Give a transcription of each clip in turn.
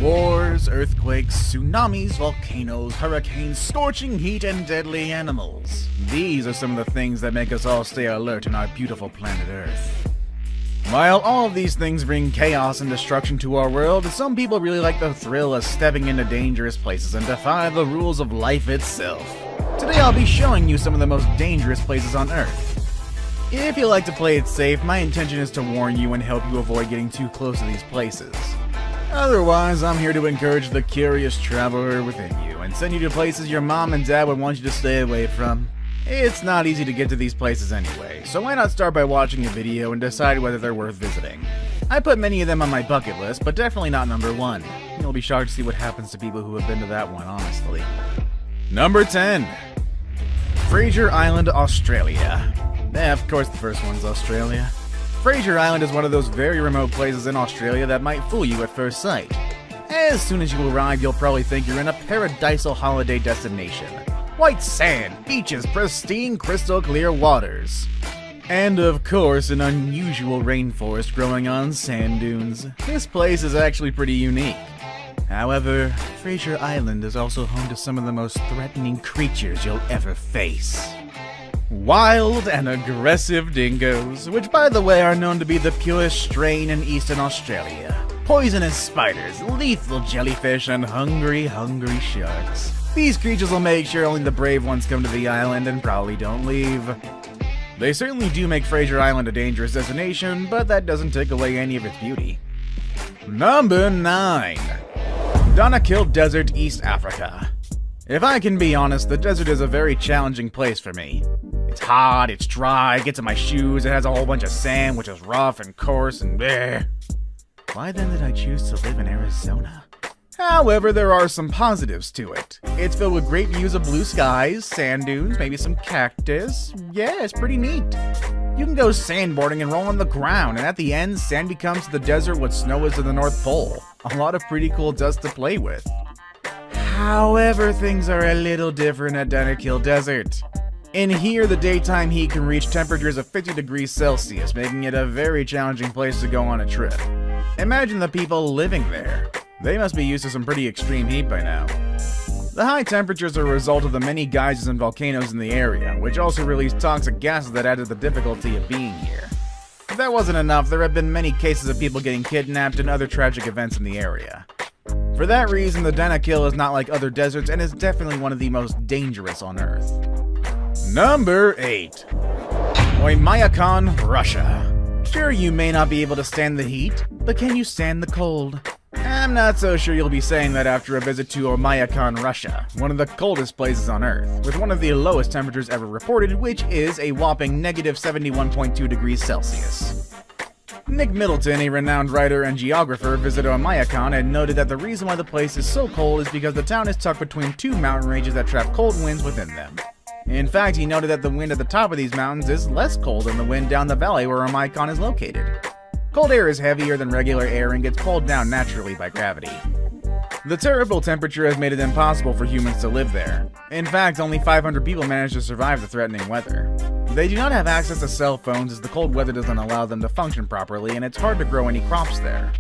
Wars, earthquakes, tsunamis, volcanoes, hurricanes, scorching heat, and deadly animals. These are some of the things that make us all stay alert on our beautiful planet Earth. While all of these things bring chaos and destruction to our world, some people really like the thrill of stepping into dangerous places and defy the rules of life itself. Today I'll be showing you some of the most dangerous places on Earth. If you like to play it safe, my intention is to warn you and help you avoid getting too close to these places. Otherwise, I'm here to encourage the curious traveler within you and send you to places your mom and dad would want you to stay away from. It's not easy to get to these places anyway, so why not start by watching a video and decide whether they're worth visiting. I put many of them on my bucket list, but definitely not number 1. You'll be shocked to see what happens to people who have been to that one, honestly. Number 10. Fraser Island, Australia. Of course the first one's Australia. Fraser Island is one of those very remote places in Australia that might fool you at first sight. As soon as you arrive, you'll probably think you're in a paradisal holiday destination. White sand, beaches, pristine crystal clear waters. And of course, an unusual rainforest growing on sand dunes. This place is actually pretty unique. However, Fraser Island is also home to some of the most threatening creatures you'll ever face. Wild and aggressive dingoes, which by the way are known to be the purest strain in Eastern Australia. Poisonous spiders, lethal jellyfish, and hungry sharks. These creatures will make sure only the brave ones come to the island and probably don't leave. They certainly do make Fraser Island a dangerous destination, but that doesn't take away any of its beauty. Number 9. Danakil Desert, East Africa. If I can be honest, the desert is a very challenging place for me. It's hot, it's dry, it gets in my shoes, it has a whole bunch of sand which is rough and coarse and bleh. Why then did I choose to live in Arizona? However, there are some positives to it. It's filled with great views of blue skies, sand dunes, maybe some cactus. Yeah, it's pretty neat. You can go sandboarding and roll on the ground, and at the end, sand becomes to the desert what snow is to the North Pole. A lot of pretty cool dust to play with. However, things are a little different at Danakil Desert. In here, the daytime heat can reach temperatures of 50 degrees Celsius, making it a very challenging place to go on a trip. Imagine the people living there. They must be used to some pretty extreme heat by now. The high temperatures are a result of the many geysers and volcanoes in the area, which also release toxic gases that add to the difficulty of being here. If that wasn't enough, there have been many cases of people getting kidnapped and other tragic events in the area. For that reason, the Danakil is not like other deserts and is definitely one of the most dangerous on Earth. Number 8. Oymyakon, Russia. Sure, you may not be able to stand the heat, but can you stand the cold? I'm not so sure you'll be saying that after a visit to Oymyakon, Russia, one of the coldest places on Earth, with one of the lowest temperatures ever reported, which is a whopping negative 71.2 degrees Celsius. Nick Middleton, a renowned writer and geographer, visited Oymyakon and noted that the reason why the place is so cold is because the town is tucked between 2 mountain ranges that trap cold winds within them. In fact, he noted that the wind at the top of these mountains is less cold than the wind down the valley where Oymyakon is located. Cold air is heavier than regular air and gets pulled down naturally by gravity. The terrible temperature has made it impossible for humans to live there. In fact, only 500 people manage to survive the threatening weather. They do not have access to cell phones as the cold weather doesn't allow them to function properly, and it's hard to grow any crops there.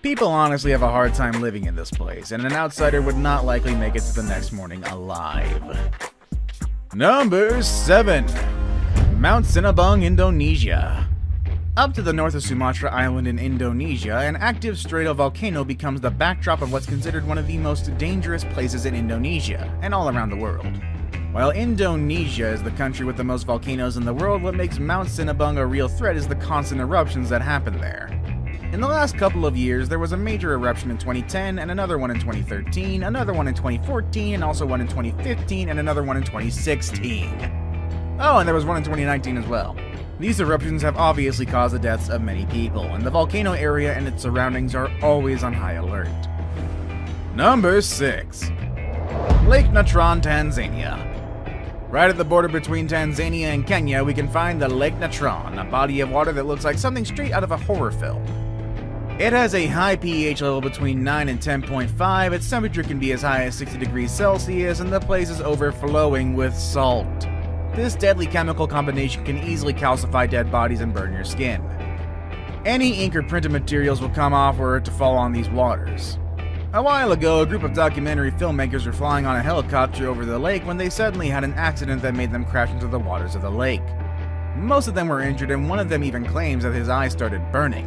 People honestly have a hard time living in this place, and an outsider would not likely make it to the next morning alive. Number 7. Mount Sinabung, Indonesia. Up to the north of Sumatra Island in Indonesia, an active stratovolcano becomes the backdrop of what's considered one of the most dangerous places in Indonesia, and all around the world. While Indonesia is the country with the most volcanoes in the world, what makes Mount Sinabung a real threat is the constant eruptions that happen there. In the last couple of years, there was a major eruption in 2010, and another one in 2013, another one in 2014, and also one in 2015, and another one in 2016. Oh, and there was one in 2019 as well. These eruptions have obviously caused the deaths of many people, and the volcano area and its surroundings are always on high alert. Number 6. Lake Natron, Tanzania. Right at the border between Tanzania and Kenya, we can find the Lake Natron, a body of water that looks like something straight out of a horror film. It has a high pH level between 9 and 10.5, its temperature can be as high as 60 degrees Celsius, and the place is overflowing with salt. This deadly chemical combination can easily calcify dead bodies and burn your skin. Any ink or printed materials will come off were it to fall on these waters. A while ago, a group of documentary filmmakers were flying on a helicopter over the lake when they suddenly had an accident that made them crash into the waters of the lake. Most of them were injured, and one of them even claims that his eyes started burning.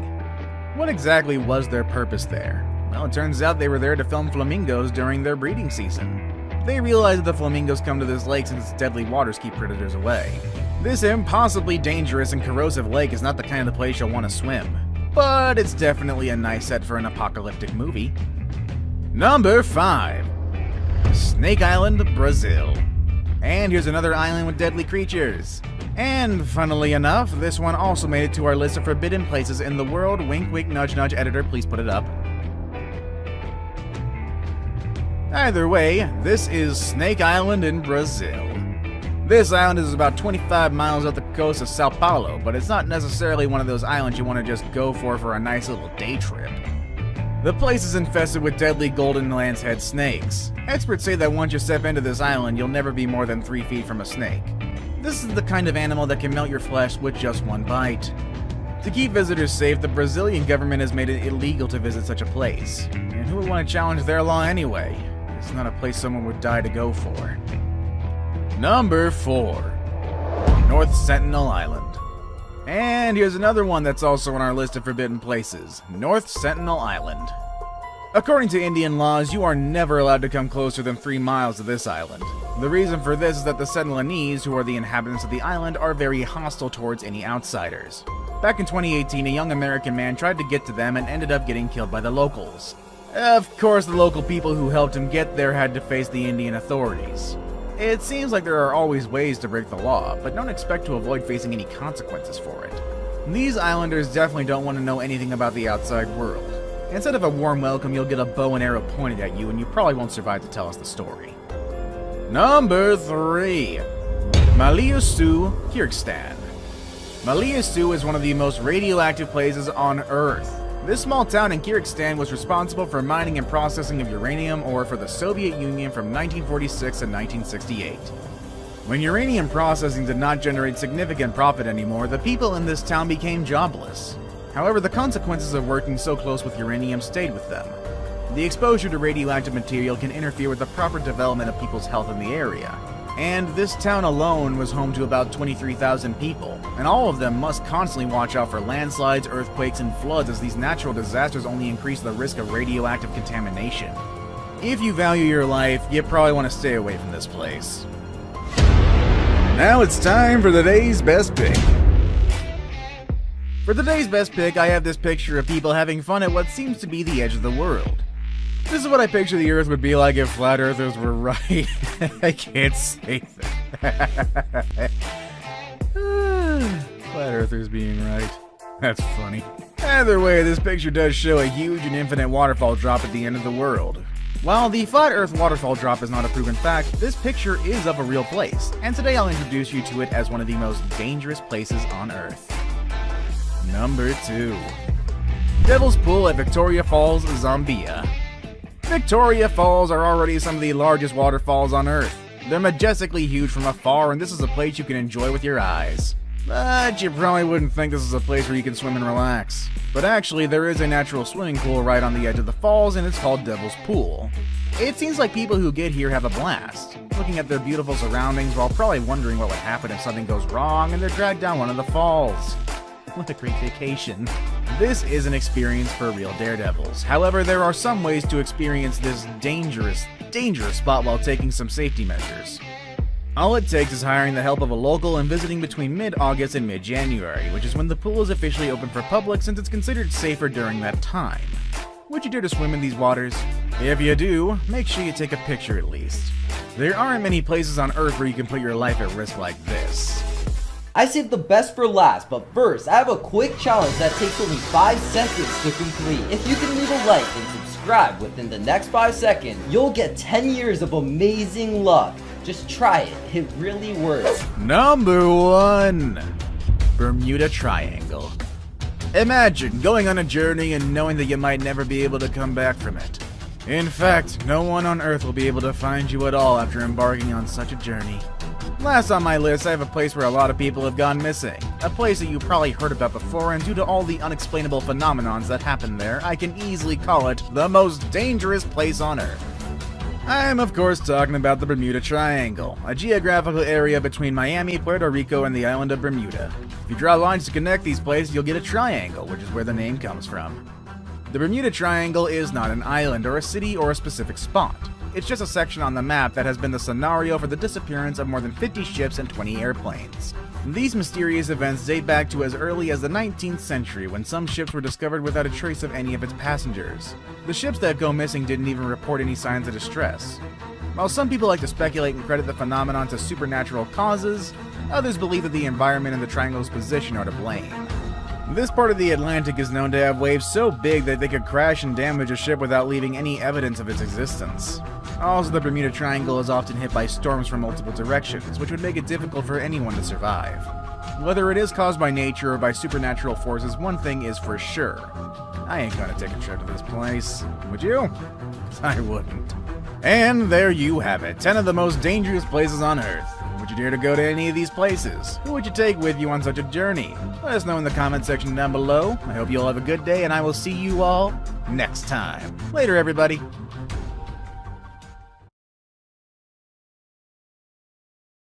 What exactly was their purpose there? Well, it turns out they were there to film flamingos during their breeding season. They realized that the flamingos come to this lake since its deadly waters keep predators away. This impossibly dangerous and corrosive lake is not the kind of place you'll want to swim, but it's definitely a nice set for an apocalyptic movie. Number 5. Snake Island, Brazil. And here's another island with deadly creatures. And funnily enough, this one also made it to our list of forbidden places in the world. Wink, wink, nudge, nudge, editor, please put it up. Either way, this is Snake Island in Brazil. This island is about 25 miles off the coast of Sao Paulo, but it's not necessarily one of those islands you want to just go for a nice little day trip. The place is infested with deadly golden lancehead snakes. Experts say that once you step into this island, you'll never be more than 3 feet from a snake. This is the kind of animal that can melt your flesh with just one bite. To keep visitors safe, the Brazilian government has made it illegal to visit such a place. And who would want to challenge their law anyway? It's not a place someone would die to go for. Number 4. North Sentinel Island. And here's another one that's also on our list of forbidden places, North Sentinel Island. According to Indian laws, you are never allowed to come closer than 3 miles to this island. The reason for this is that the Sentinelese, who are the inhabitants of the island, are very hostile towards any outsiders. Back in 2018, a young American man tried to get to them and ended up getting killed by the locals. Of course, the local people who helped him get there had to face the Indian authorities. It seems like there are always ways to break the law, but don't expect to avoid facing any consequences for it. These islanders definitely don't want to know anything about the outside world. Instead of a warm welcome, you'll get a bow and arrow pointed at you, and you probably won't survive to tell us the story. Number 3. Maliusu, Kyrgyzstan. Maliusu is one of the most radioactive places on Earth. This small town in Kyrgyzstan was responsible for mining and processing of uranium ore for the Soviet Union from 1946 to 1968. When uranium processing did not generate significant profit anymore, the people in this town became jobless. However, the consequences of working so close with uranium stayed with them. The exposure to radioactive material can interfere with the proper development of people's health in the area. And this town alone was home to about 23,000 people, and all of them must constantly watch out for landslides, earthquakes, and floods, as these natural disasters only increase the risk of radioactive contamination. If you value your life, you probably want to stay away from this place. Now it's time for today's best pick. For today's best pick, I have this picture of people having fun at what seems to be the edge of the world. This is what I picture the Earth would be like if flat earthers were right. I can't say that. Flat earthers being right. That's funny. Either way, this picture does show a huge and infinite waterfall drop at the end of the world. While the flat earth waterfall drop is not a proven fact, this picture is of a real place, and today I'll introduce you to it as one of the most dangerous places on Earth. Number 2. Devil's Pool at Victoria Falls, Zambia. Victoria Falls are already some of the largest waterfalls on Earth. They're majestically huge from afar, and this is a place you can enjoy with your eyes. But you probably wouldn't think this is a place where you can swim and relax. But actually, there is a natural swimming pool right on the edge of the falls, and it's called Devil's Pool. It seems like people who get here have a blast, looking at their beautiful surroundings while probably wondering what would happen if something goes wrong and they're dragged down one of the falls. What a great vacation. This is an experience for real daredevils. However, there are some ways to experience this dangerous spot while taking some safety measures. All it takes is hiring the help of a local and visiting between mid-August and mid-January, which is when the pool is officially open for public since it's considered safer during that time. Would you dare to swim in these waters? If you do, make sure you take a picture at least. There aren't many places on Earth where you can put your life at risk like this. I saved the best for last, but first, I have a quick challenge that takes only 5 seconds to complete. If you can leave a like and subscribe within the next 5 seconds, you'll get 10 years of amazing luck. Just try it, it really works. Number 1. Bermuda Triangle. Imagine going on a journey and knowing that you might never be able to come back from it. In fact, no one on Earth will be able to find you at all after embarking on such a journey. Last on my list, I have a place where a lot of people have gone missing. a place that you probably heard about before, and due to all the unexplainable phenomenons that happen there, I can easily call it the most dangerous place on Earth. I'm of course talking about the Bermuda Triangle, a geographical area between Miami, Puerto Rico, and the island of Bermuda. If you draw lines to connect these places, you'll get a triangle, which is where the name comes from. The Bermuda Triangle is not an island or a city or a specific spot. It's just a section on the map that has been the scenario for the disappearance of more than 50 ships and 20 airplanes. These mysterious events date back to as early as the 19th century, when some ships were discovered without a trace of any of its passengers. The ships that go missing didn't even report any signs of distress. While some people like to speculate and credit the phenomenon to supernatural causes, others believe that the environment and the triangle's position are to blame. This part of the Atlantic is known to have waves so big that they could crash and damage a ship without leaving any evidence of its existence. Also, the Bermuda Triangle is often hit by storms from multiple directions, which would make it difficult for anyone to survive. Whether it is caused by nature or by supernatural forces, one thing is for sure. I ain't gonna take a trip to this place. Would you? I wouldn't. And there you have it, 10 of the most dangerous places on Earth. Would you dare to go to any of these places? Who would you take with you on such a journey? Let us know in the comment section down below. I hope you all have a good day, and I will see you all next time. Later, everybody.